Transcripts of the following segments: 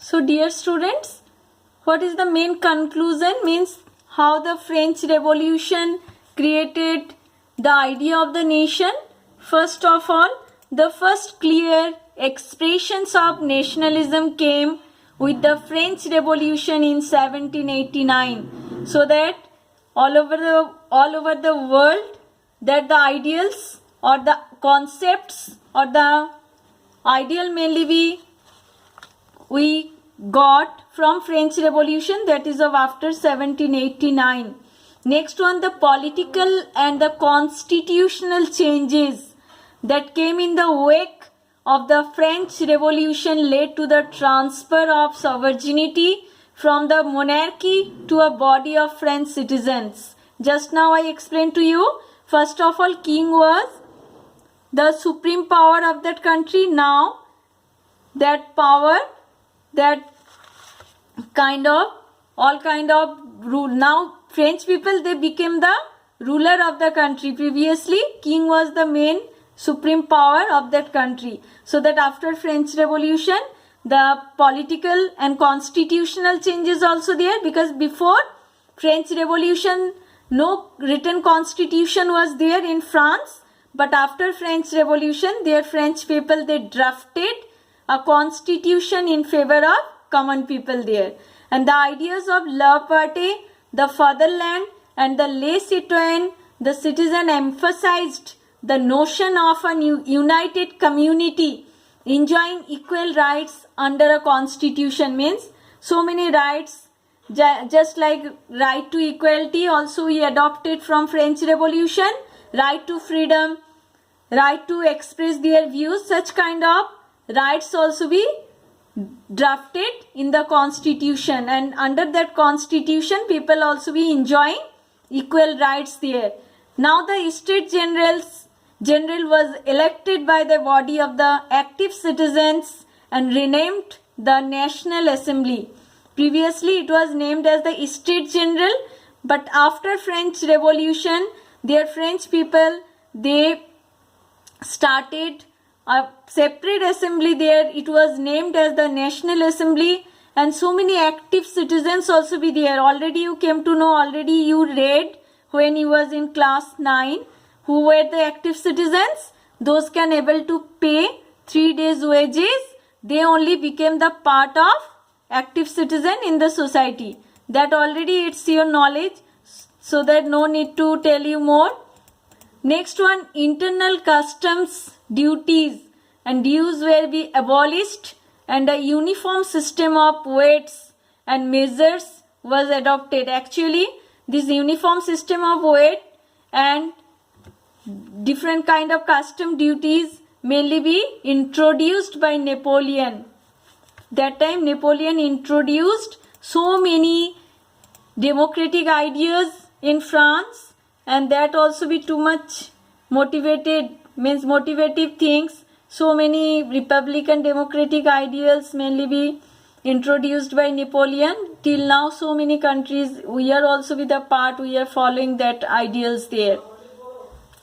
So dear students, what is the main conclusion? Means how the French Revolution created the idea of the nation. First of all, the first clear expressions of nationalism came with the French Revolution in 1789, so that all over the world, that the ideals or the concepts or the ideal mainly we got from French Revolution, that is of after 1789. Next one, the political and the constitutional changes that came in the wake of the French Revolution led to the transfer of sovereignty from the monarchy to a body of French citizens. Just now I explained to you, first of all, king was the supreme power of that country. Now that power, that all kind of rule. Now French people, they became the ruler of the country. Previously king was the main supreme power of that country. So that after French Revolution, the political and constitutional changes also there, because before French Revolution no written constitution was there in France, but after French Revolution, their French people, they drafted a constitution in favor of common people there. And the ideas of la patrie, the fatherland, and the les citoyens, the citizen, emphasized the notion of a united community enjoying equal rights under a constitution. Means so many rights, just like right to equality also we adopted from French Revolution, right to freedom, right to express their views, such kind of rights also be drafted in the constitution, and under that constitution people also be enjoying equal rights there. Now the States General was elected by the body of the active citizens and renamed the National Assembly. Previously it was named as the States General, but after French Revolution, their French people, they started a separate assembly there. It was named as the National Assembly, and so many active citizens also be there. Already you came to know, already you read when you was in class 9, who were the active citizens. Those can able to pay 3 days wages, they only became the part of active citizen in the society. That already it's your knowledge, so that no need to tell you more. Next one, internal customs duties and dues were be abolished, and a uniform system of weights and measures was adopted. Actually this uniform system of weight and different kind of custom duties mainly be introduced by Napoleon. That time Napoleon introduced so many democratic ideas in France, and that also be too much motivative things. So many republican democratic ideals mainly be introduced by Napoleon. Till now so many countries, we are also with a part, we are following that ideals there.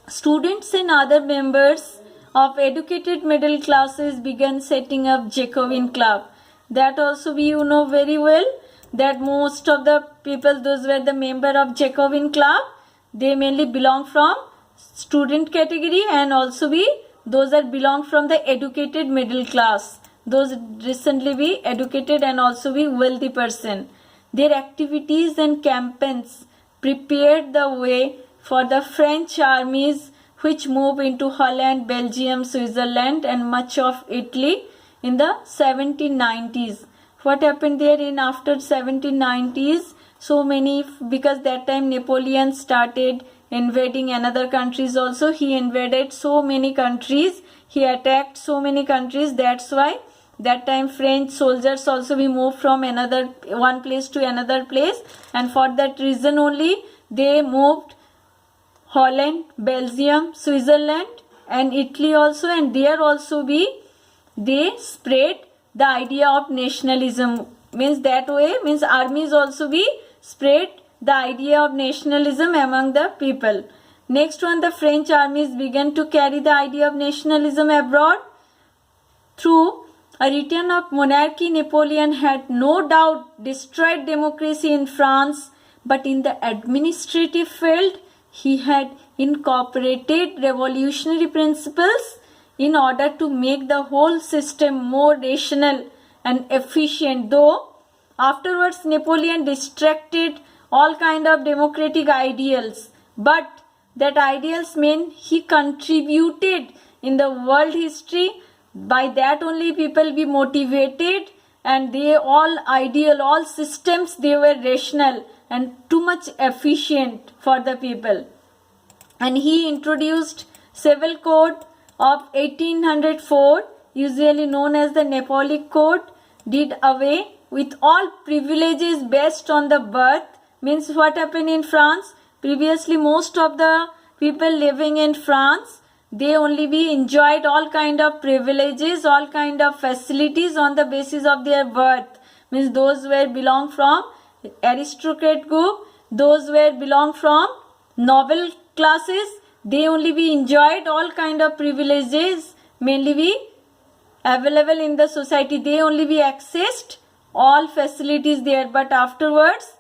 Students and other members of educated middle classes began setting up Jacobin Club. That also you know very well, that most of the people, those were the member of Jacobin Club, they mainly belong from student category, and also those that belong from the educated middle class, those recently be educated and also be wealthy person. Their activities and campaigns prepared the way for the French armies, which moved into Holland, Belgium, Switzerland, and much of Italy in the 1790s. What happened there in after 1790s? So many, because that time Napoleon started invading another countries also. He invaded so many countries, he attacked so many countries. That's why that time French soldiers also be moved from one place to another place, and for that reason only they moved Holland, Belgium, Switzerland, and Italy also, and there also they spread the idea of nationalism. Means that way, means armies also spread the idea of nationalism among the people. Next one, the French armies began to carry the idea of nationalism abroad through a return of monarchy, Napoleon had no doubt destroyed democracy in France, but in the administrative field, he had incorporated revolutionary principles in order to make the whole system more rational and efficient. Though afterwards Napoleon distracted all kind of democratic ideals, but that ideals mean he contributed in the world history. By that only people be motivated, and they all systems, they were rational and too much efficient for the people. And he introduced Civil Code of 1804, usually known as the Napoleonic Code, did away with all privileges based on the birth. Means what happened in France? Previously most of the people living in France, they only be enjoyed all kind of privileges, all kind of facilities on the basis of their birth. Means those were belong from aristocrat group, those were belong from noble classes, they only be enjoyed all kind of privileges, mainly be available in the society, they only be accessed all facilities there. But afterwards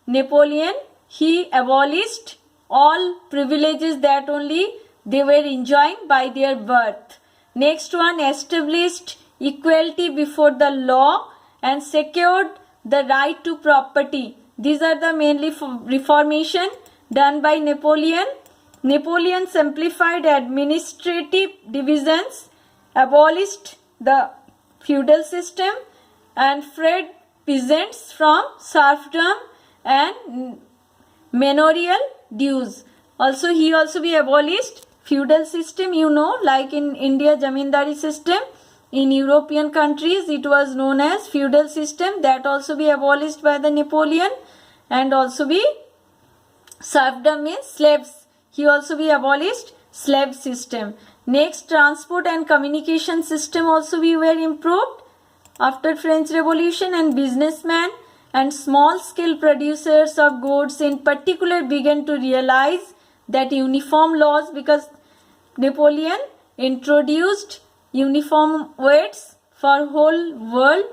Napoleon, he abolished all privileges that only they were enjoying by their birth. Next one, established equality before the law and secured the right to property. These are the mainly reformation done by Napoleon. Napoleon simplified administrative divisions, abolished the feudal system, and freed peasants from serfdom and manorial dues. Also, he also be abolished feudal system, like in India Zamindari system. In European countries it was known as feudal system, that also be abolished by the Napoleon. And also be serfdom means slaves, he also be abolished slave system. Next, transport and communication system also be were improved after French Revolution, and businessmen and small scale producers of goods in particular began to realize that uniform laws, because Napoleon introduced uniform weights for whole world,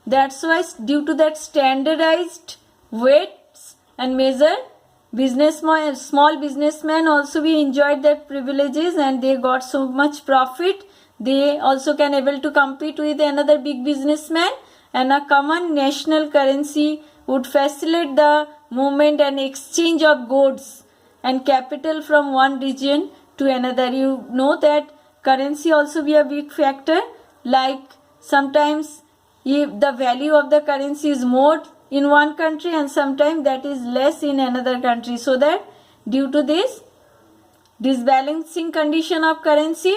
that's why due to that standardized weights and measure, small businessmen also be enjoyed that privileges, and they got so much profit, they also can able to compete with another big businessman. And a common national currency would facilitate the movement and exchange of goods and capital from one region to another. You know that currency also be a big factor, like sometimes if the value of the currency is more in one country and sometimes that is less in another country, so that due to this disbalancing condition of currency,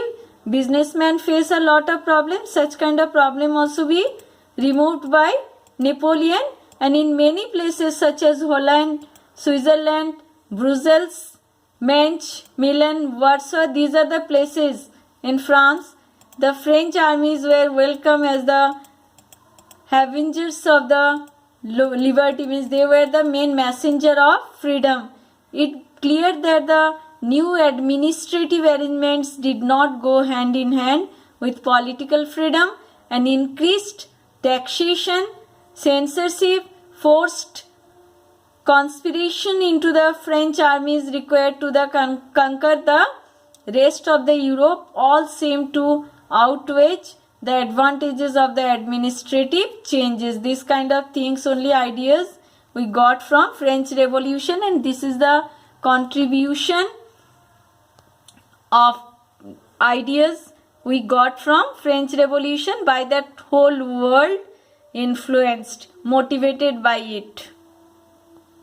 businessmen face a lot of problems. Such kind of problem also be removed by Napoleon. And in many places such as Holland, Switzerland, Brussels, Mainz, Milan, Warsaw, these are the places in France, the French armies were welcome as the harbingers of the liberty, means they were the main messenger of freedom. It clear that the new administrative arrangements did not go hand in hand with political freedom, and increased taxation, censorship, forced conspiration into the French armies required to conquer the rest of the Europe, all seem to outweigh the advantages of the administrative changes. This kind of things, only ideas we got from French Revolution, and this is the contribution of ideas we got from French Revolution by that whole world influenced, motivated by it.